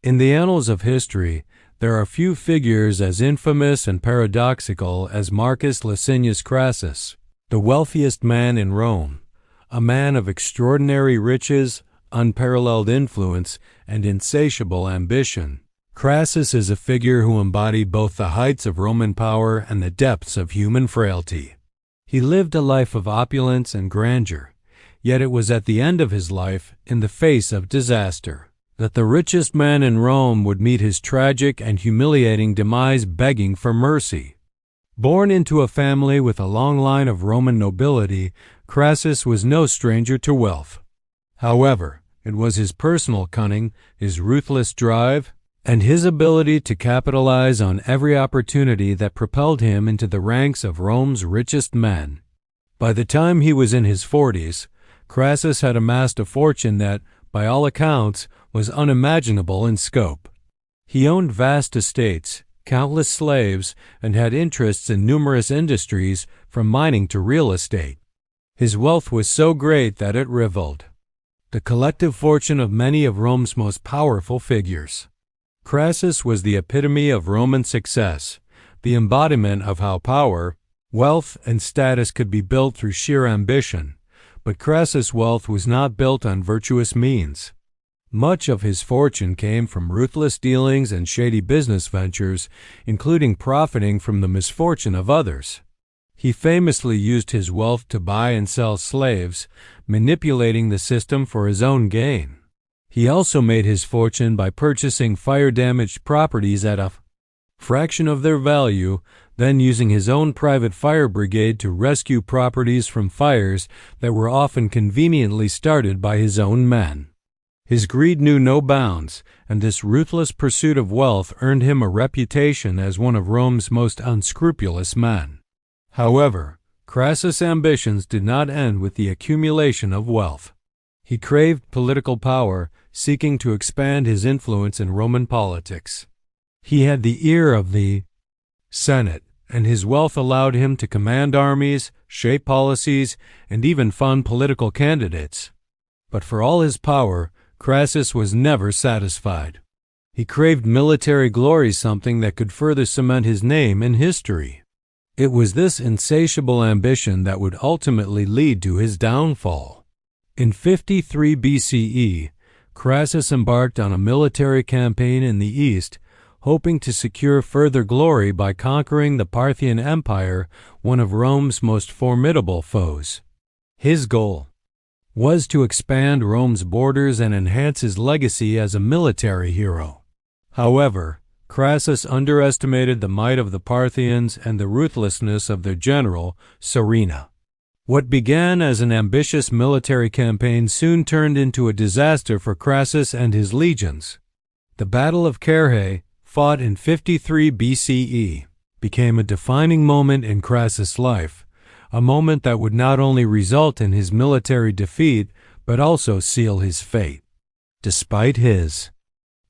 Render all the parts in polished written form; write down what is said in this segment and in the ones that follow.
In the annals of history, there are few figures as infamous and paradoxical as Marcus Licinius Crassus, the wealthiest man in Rome, a man of extraordinary riches, unparalleled influence, and insatiable ambition. Crassus is a figure who embodied both the heights of Roman power and the depths of human frailty. He lived a life of opulence and grandeur, yet it was at the end of his life, in the face of disaster, that the richest man in Rome would meet his tragic and humiliating demise begging for mercy. Born into a family with a long line of Roman nobility, Crassus was no stranger to wealth. However, it was his personal cunning, his ruthless drive, and his ability to capitalize on every opportunity that propelled him into the ranks of Rome's richest men. By the time he was in his 40s, Crassus had amassed a fortune that, by all accounts, was unimaginable in scope. He owned vast estates, countless slaves, and had interests in numerous industries, from mining to real estate. His wealth was so great that it rivaled the collective fortune of many of Rome's most powerful figures. Crassus was the epitome of Roman success, the embodiment of how power, wealth, and status could be built through sheer ambition. But Crassus' wealth was not built on virtuous means. Much of his fortune came from ruthless dealings and shady business ventures, including profiting from the misfortune of others. He famously used his wealth to buy and sell slaves, manipulating the system for his own gain. He also made his fortune by purchasing fire-damaged properties at a fraction of their value, then using his own private fire brigade to rescue properties from fires that were often conveniently started by his own men. His greed knew no bounds, and this ruthless pursuit of wealth earned him a reputation as one of Rome's most unscrupulous men. However, Crassus' ambitions did not end with the accumulation of wealth. He craved political power, seeking to expand his influence in Roman politics. He had the ear of the Senate, and his wealth allowed him to command armies, shape policies, and even fund political candidates. But for all his power, Crassus was never satisfied. He craved military glory, something that could further cement his name in history. It was this insatiable ambition that would ultimately lead to his downfall. In 53 BCE, Crassus embarked on a military campaign in the east, hoping to secure further glory by conquering the Parthian Empire, one of Rome's most formidable foes. His goal was to expand Rome's borders and enhance his legacy as a military hero. However, Crassus underestimated the might of the Parthians and the ruthlessness of their general, Serena. What began as an ambitious military campaign soon turned into a disaster for Crassus and his legions. The Battle of Carrhae, fought in 53 BCE, became a defining moment in Crassus' life, a moment that would not only result in his military defeat, but also seal his fate. Despite his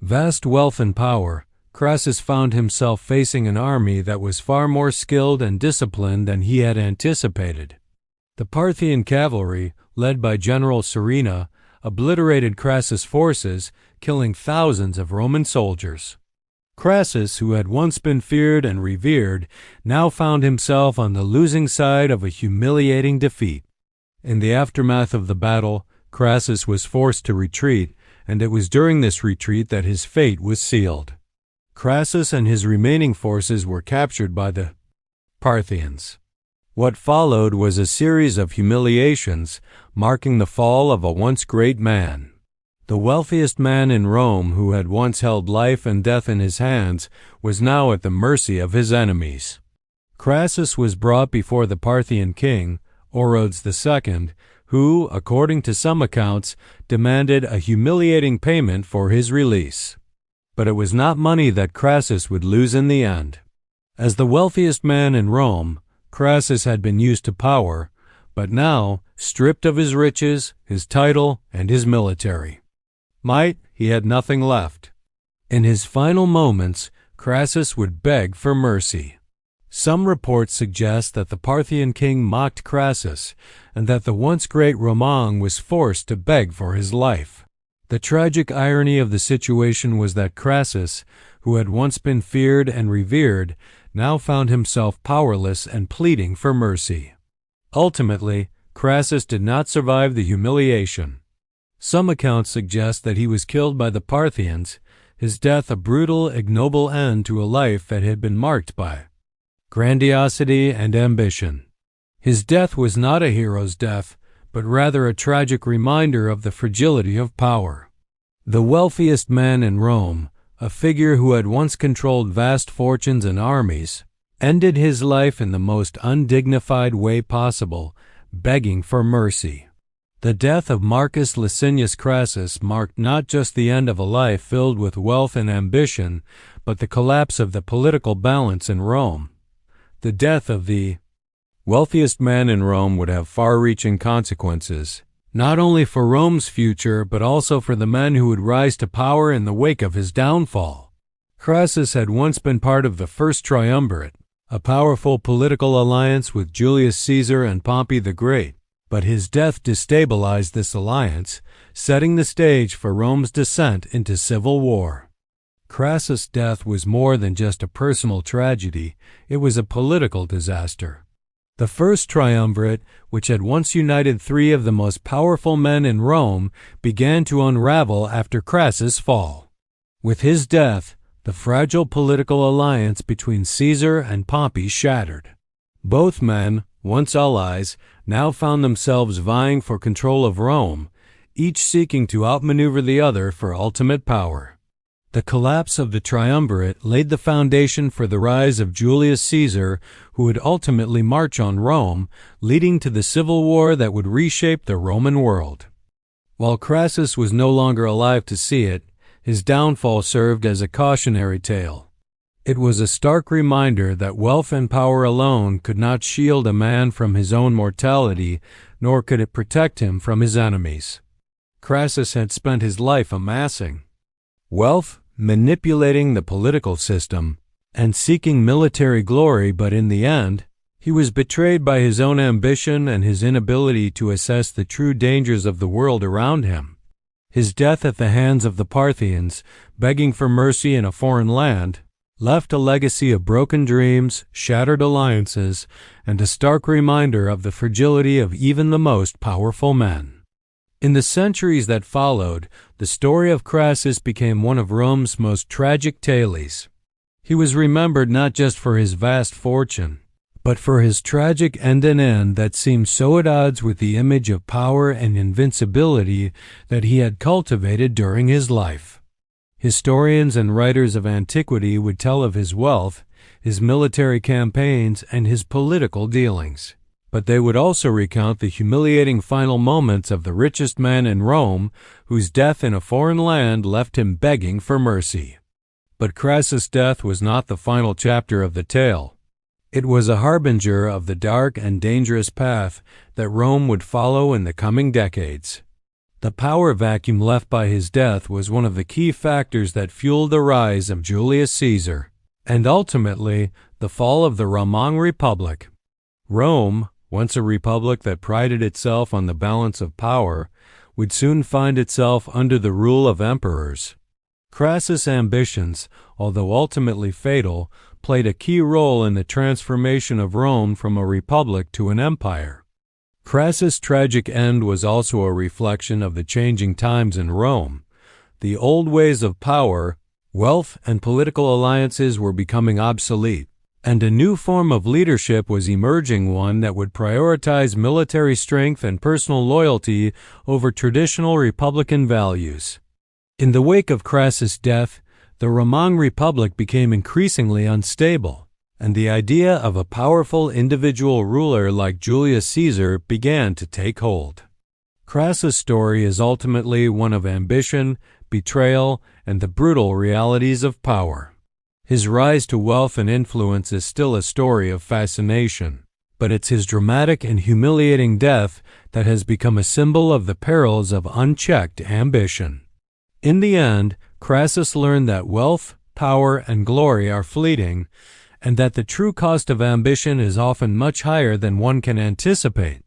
vast wealth and power, Crassus found himself facing an army that was far more skilled and disciplined than he had anticipated. The Parthian cavalry, led by General Serena, obliterated Crassus' forces, killing thousands of Roman soldiers. Crassus, who had once been feared and revered, now found himself on the losing side of a humiliating defeat. In the aftermath of the battle, Crassus was forced to retreat, and it was during this retreat that his fate was sealed. Crassus and his remaining forces were captured by the Parthians. What followed was a series of humiliations, marking the fall of a once great man. The wealthiest man in Rome, who had once held life and death in his hands, was now at the mercy of his enemies. Crassus was brought before the Parthian king, Orodes II, who, according to some accounts, demanded a humiliating payment for his release. But it was not money that Crassus would lose in the end. As the wealthiest man in Rome, Crassus had been used to power, but now, stripped of his riches, his title, and his military might, he had nothing left. In his final moments, Crassus would beg for mercy. Some reports suggest that the Parthian king mocked Crassus, and that the once great Roman was forced to beg for his life. The tragic irony of the situation was that Crassus, who had once been feared and revered, now found himself powerless and pleading for mercy. Ultimately, Crassus did not survive the humiliation. Some accounts suggest that he was killed by the Parthians, his death a brutal, ignoble end to a life that had been marked by grandiosity and ambition. His death was not a hero's death, but rather a tragic reminder of the fragility of power. The wealthiest man in Rome, a figure who had once controlled vast fortunes and armies, ended his life in the most undignified way possible, begging for mercy. The death of Marcus Licinius Crassus marked not just the end of a life filled with wealth and ambition, but the collapse of the political balance in Rome. The death of the wealthiest man in Rome would have far-reaching consequences, not only for Rome's future, but also for the men who would rise to power in the wake of his downfall. Crassus had once been part of the First Triumvirate, a powerful political alliance with Julius Caesar and Pompey the Great, but his death destabilized this alliance, setting the stage for Rome's descent into civil war. Crassus' death was more than just a personal tragedy, it was a political disaster. The First Triumvirate, which had once united three of the most powerful men in Rome, began to unravel after Crassus' fall. With his death, the fragile political alliance between Caesar and Pompey shattered. Both men, once allies, now found themselves vying for control of Rome, each seeking to outmaneuver the other for ultimate power. The collapse of the triumvirate laid the foundation for the rise of Julius Caesar, who would ultimately march on Rome, leading to the civil war that would reshape the Roman world. While Crassus was no longer alive to see it, his downfall served as a cautionary tale. It was a stark reminder that wealth and power alone could not shield a man from his own mortality, nor could it protect him from his enemies. Crassus had spent his life amassing wealth, manipulating the political system, and seeking military glory, but in the end, he was betrayed by his own ambition and his inability to assess the true dangers of the world around him. His death at the hands of the Parthians, begging for mercy in a foreign land, left a legacy of broken dreams, shattered alliances, and a stark reminder of the fragility of even the most powerful men. In the centuries that followed, the story of Crassus became one of Rome's most tragic tales. He was remembered not just for his vast fortune, but for his tragic end that seemed so at odds with the image of power and invincibility that he had cultivated during his life. Historians and writers of antiquity would tell of his wealth, his military campaigns, and his political dealings. But they would also recount the humiliating final moments of the richest man in Rome, whose death in a foreign land left him begging for mercy. But Crassus' death was not the final chapter of the tale. It was a harbinger of the dark and dangerous path that Rome would follow in the coming decades. The power vacuum left by his death was one of the key factors that fueled the rise of Julius Caesar, and ultimately the fall of the Roman Republic. Rome, once a republic that prided itself on the balance of power, would soon find itself under the rule of emperors. Crassus' ambitions, although ultimately fatal, played a key role in the transformation of Rome from a republic to an empire. Crassus' tragic end was also a reflection of the changing times in Rome. The old ways of power, wealth, and political alliances were becoming obsolete, and a new form of leadership was emerging, one that would prioritize military strength and personal loyalty over traditional republican values. In the wake of Crassus' death, the Roman Republic became increasingly unstable, and the idea of a powerful individual ruler like Julius Caesar began to take hold. Crassus' story is ultimately one of ambition, betrayal, and the brutal realities of power. His rise to wealth and influence is still a story of fascination, but it's his dramatic and humiliating death that has become a symbol of the perils of unchecked ambition. In the end, Crassus learned that wealth, power, and glory are fleeting, and that the true cost of ambition is often much higher than one can anticipate.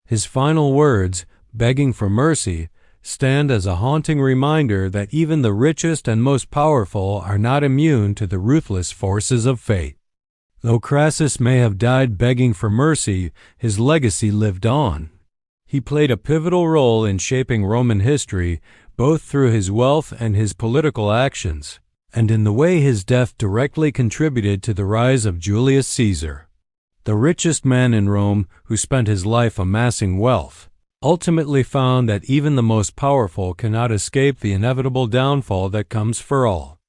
His final words, begging for mercy, stand as a haunting reminder that even the richest and most powerful are not immune to the ruthless forces of fate. Though Crassus may have died begging for mercy, his legacy lived on. He played a pivotal role in shaping Roman history, both through his wealth and his political actions, and in the way his death directly contributed to the rise of Julius Caesar. The richest man in Rome, who spent his life amassing wealth, ultimately found that even the most powerful cannot escape the inevitable downfall that comes for all.